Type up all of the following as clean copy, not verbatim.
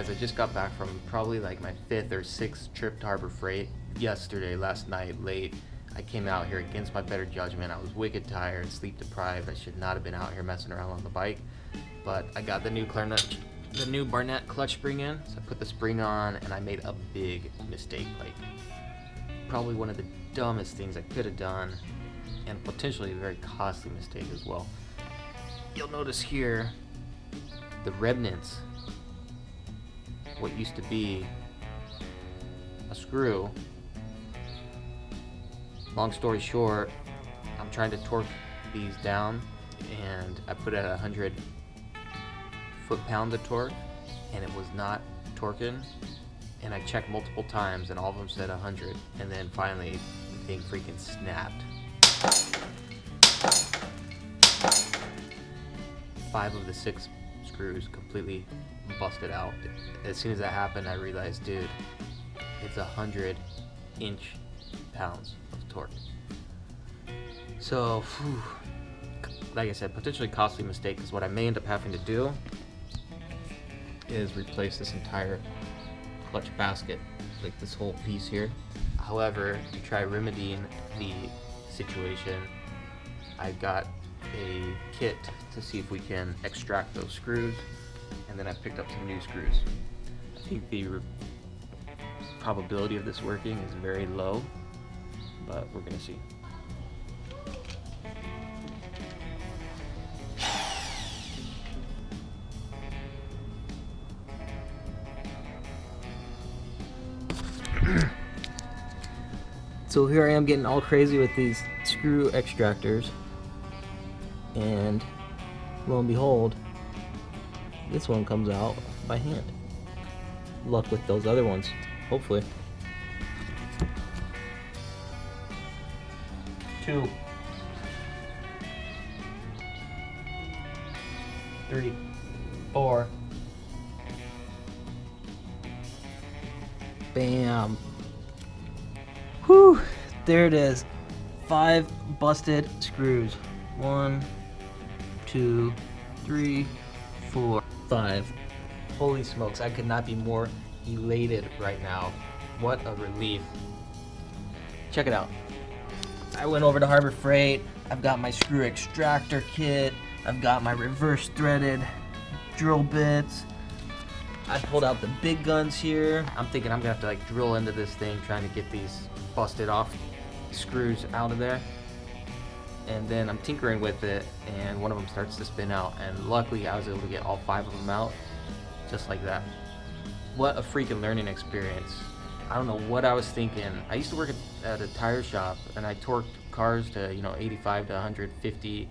guys, I just got back from probably like my 5th or 6th trip to Harbor Freight. Last night, late. I came out here against my better judgment. I was wicked tired, sleep deprived. I should not have been out here messing around on the bike. But I got the new Barnett Clutch spring in, so I put the spring on and I made a big mistake. Like, probably one of the dumbest things I could have done, and potentially a very costly mistake as well. You'll notice here the remnants, what used to be a screw. Long story short, I'm trying to torque these down, and I put it at 100 foot-pounds of torque, and it was not torquing. And I checked multiple times, and all of them said 100. And then finally, the thing freaking snapped. 5 of the 6 screws completely busted out. As soon as that happened, I realized, dude, it's 100 inch-pounds of torque. So, like I said, potentially costly mistake, because what I may end up having to do is replace this entire clutch basket, like this whole piece here. However, to try remedying the situation, I got a kit to see if we can extract those screws, and then I picked up some new screws. I think the probability of this working is very low, but we're gonna see. So here I am getting all crazy with these screw extractors, and lo and behold, this one comes out by hand. Luck with those other ones, hopefully. 2, 3, 4. Bam. Whew, there it is. 5 busted screws. 1, 2, 3, 4, 5. Holy smokes, I could not be more elated right now. What a relief. Check it out. I went over to Harbor Freight. I've got my screw extractor kit. I've got my reverse threaded drill bits. I pulled out the big guns here. I'm thinking I'm gonna have to like drill into this thing, trying to get these busted off screws out of there. And then I'm tinkering with it, and one of them starts to spin out, and luckily I was able to get all 5 of them out just like that. What a freaking learning experience. I don't know what I was thinking. I used to work at a tire shop, and I torqued cars to 85 to 150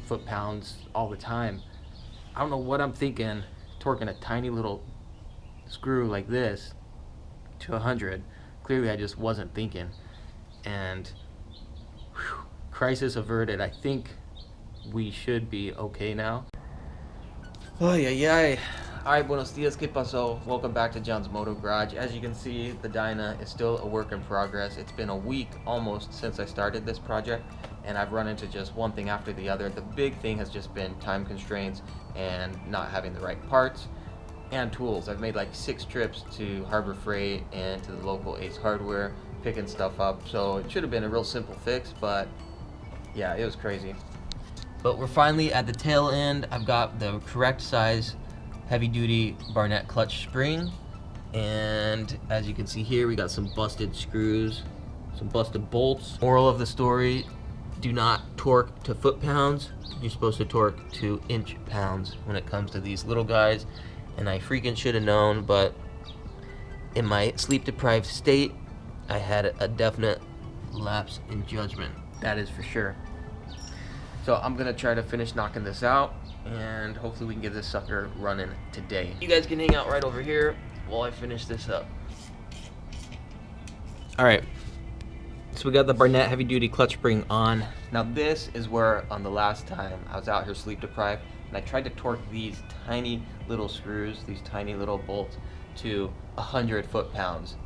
foot-pounds all the time. I don't know what I'm thinking, torquing a tiny little screw like this to 100. Clearly I just wasn't thinking, and whew, crisis averted. I think we should be okay now. Alright, buenos dias, ¿qué pasó? Welcome back to John's Moto Garage. As you can see, the Dyna is still a work in progress. It's been a week almost since I started this project, and I've run into just one thing after the other. The big thing has just been time constraints and not having the right parts and tools. I've made like 6 trips to Harbor Freight and to the local Ace Hardware, picking stuff up. So it should have been a real simple fix, but yeah, it was crazy. But we're finally at the tail end. I've got the correct size heavy-duty Barnett Clutch spring, and as you can see here, we got some busted screws, some busted bolts. Moral of the story, do not torque to foot-pounds. You're supposed to torque to inch-pounds when it comes to these little guys, and I freaking should have known, but in my sleep-deprived state, I had a definite lapse in judgment. That is for sure. So I'm gonna try to finish knocking this out, and hopefully we can get this sucker running today. You guys can hang out right over here while I finish this up. Alright, so we got the Barnett heavy duty clutch spring on. Now this is where on the last time I was out here sleep deprived, and I tried to torque these tiny little screws, these tiny little bolts, to 100 foot-pounds.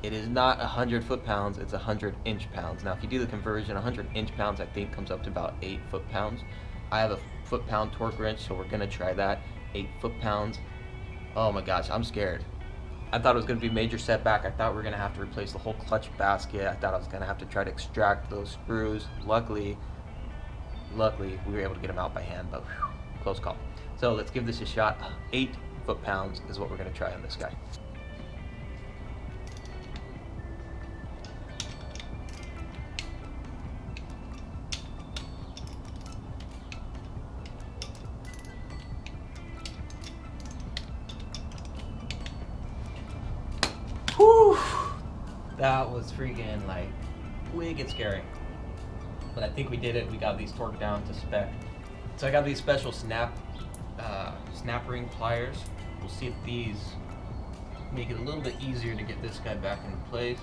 It is not 100 foot-pounds, it's 100 inch-pounds. Now if you do the conversion, 100 inch-pounds I think comes up to about 8 foot-pounds. I have a foot-pound torque wrench, so we're gonna try that. 8 foot-pounds, Oh my gosh, I'm scared. I thought it was going to be a major setback. I thought we were going to have to replace the whole clutch basket. I thought I was going to have to try to extract those screws. Luckily, we were able to get them out by hand, but whew, close call. So let's give this a shot. 8 foot-pounds is what we're going to try on this guy. Whew! That was freaking like wicked scary. But I think we did it. We got these torqued down to spec. So I got these special snap ring pliers. We'll see if these make it a little bit easier to get this guy back in place.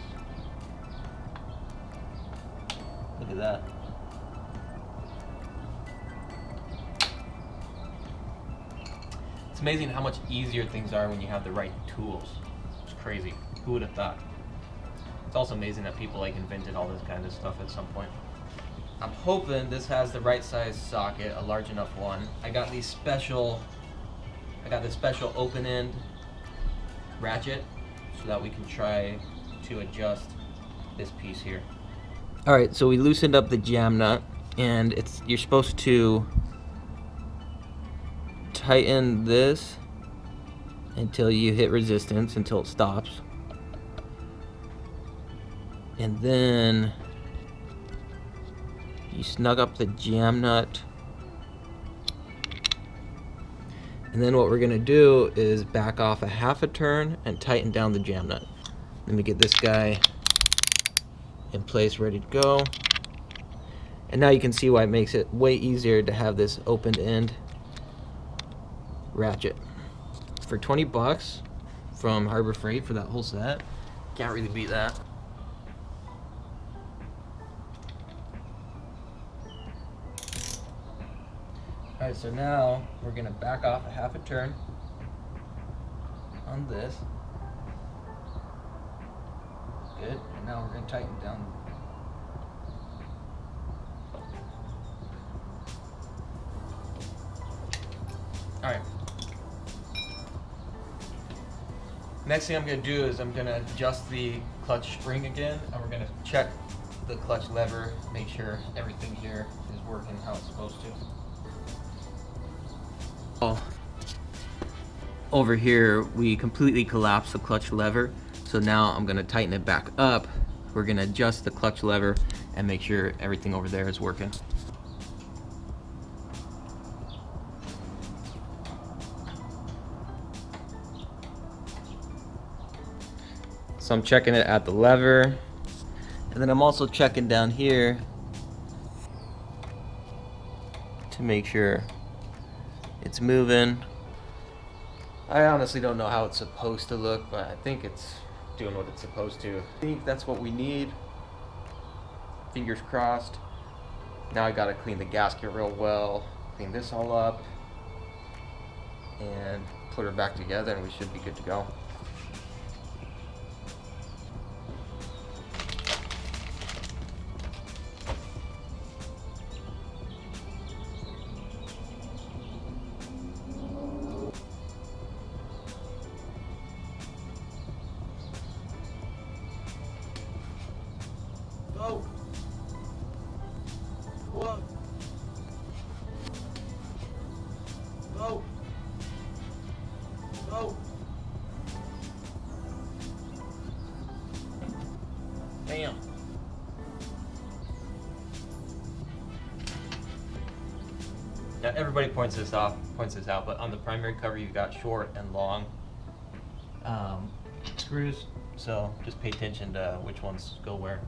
Look at that. It's amazing how much easier things are when you have the right tools. It's crazy. Who would have thought? It's also amazing that people like invented all this kind of stuff at some point. I'm hoping this has the right size socket, a large enough one. I got this special open end ratchet so that we can try to adjust this piece here. All right, so we loosened up the jam nut, and you're supposed to tighten this until you hit resistance, until it stops. And then you snug up the jam nut. And then what we're gonna do is back off a half a turn and tighten down the jam nut. Let me get this guy in place, ready to go. And now you can see why it makes it way easier to have this open end ratchet. For 20 bucks from Harbor Freight for that whole set, can't really beat that. Alright, so now we're going to back off a half a turn on this. Good, and now we're going to tighten down. Alright. Next thing I'm going to do is I'm going to adjust the clutch spring again, and we're going to check the clutch lever, make sure everything here is working how it's supposed to. Over here we completely collapsed the clutch lever, so now I'm going to tighten it back up. We're going to adjust the clutch lever and make sure everything over there is working. So I'm checking it at the lever, and then I'm also checking down here to make sure it's moving. I honestly don't know how it's supposed to look, but I think it's doing what it's supposed to. I think that's what we need. Fingers crossed. Now I gotta clean the gasket real well, clean this all up, and put her back together, and we should be good to go. Go. Whoa. Go. Go. Bam. Now everybody points this out, but on the primary cover you've got short and long screws, so just pay attention to which ones go where.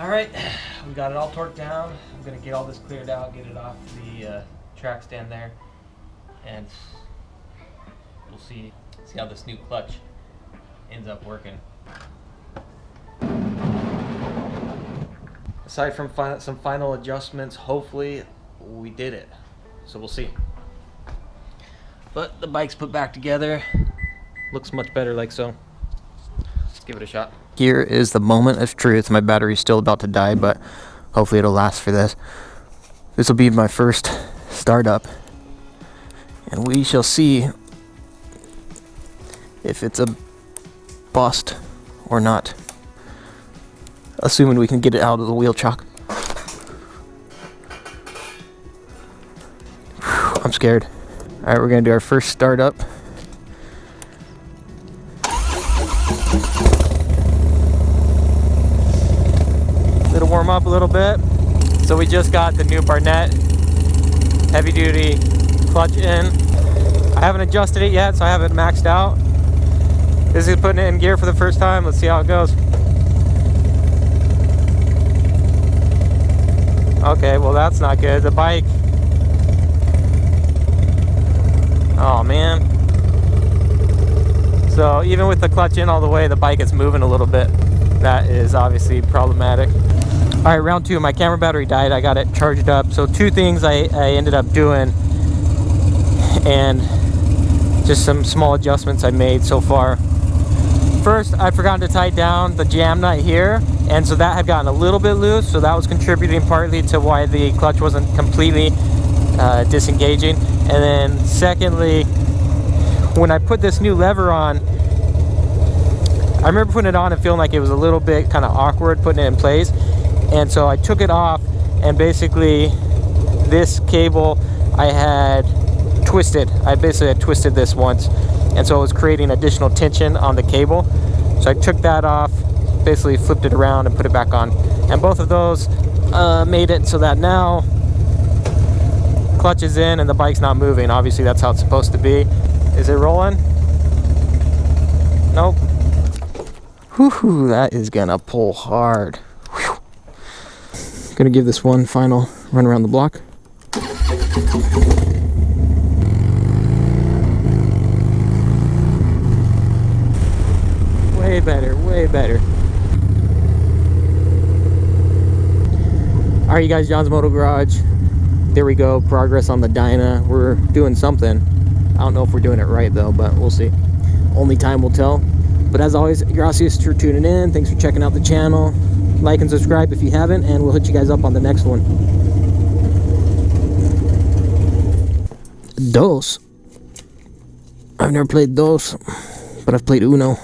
Alright, we got it all torqued down. I'm going to get all this cleared out, get it off the track stand there, and we'll see how this new clutch ends up working. Aside from some final adjustments, hopefully we did it. So we'll see. But the bike's put back together. Looks much better like so. Let's give it a shot. Here is the moment of truth. My battery's still about to die, but hopefully it'll last for this. This will be my first startup, and we shall see if it's a bust or not. Assuming we can get it out of the wheel chock. I'm scared. Alright, we're gonna do our first startup. It'll warm up a little bit. So we just got the new Barnett heavy duty clutch in. I haven't adjusted it yet, so I haven't maxed out. This is putting it in gear for the first time. Let's see how it goes. Okay, well that's not good. The bike. Oh man. So even with the clutch in all the way, the bike is moving a little bit. That is obviously problematic. Alright, round two. My camera battery died. I got it charged up. So two things I ended up doing, and just some small adjustments I made so far. First, I forgot to tie down the jam nut here, and so that had gotten a little bit loose, so that was contributing partly to why the clutch wasn't completely disengaging. And then secondly, when I put this new lever on, I remember putting it on and feeling like it was a little bit kind of awkward putting it in place, and so I took it off, and basically this cable I had twisted. I basically had twisted this once, and so it was creating additional tension on the cable. So I took that off, basically flipped it around and put it back on, and both of those made it so that now clutch is in and the bike's not moving. Obviously that's how it's supposed to be. Is it rolling? Nope. Whew, that is gonna pull hard. Whew. Gonna give this one final run around the block. Way better, way better. Alright you guys, John's Moto Garage. There we go, progress on the Dyna. We're doing something. I don't know if we're doing it right though, but we'll see. Only time will tell. But as always, gracias for tuning in. Thanks for checking out the channel. Like and subscribe if you haven't, and we'll hit you guys up on the next one. Dos. I've never played Dos, but I've played Uno.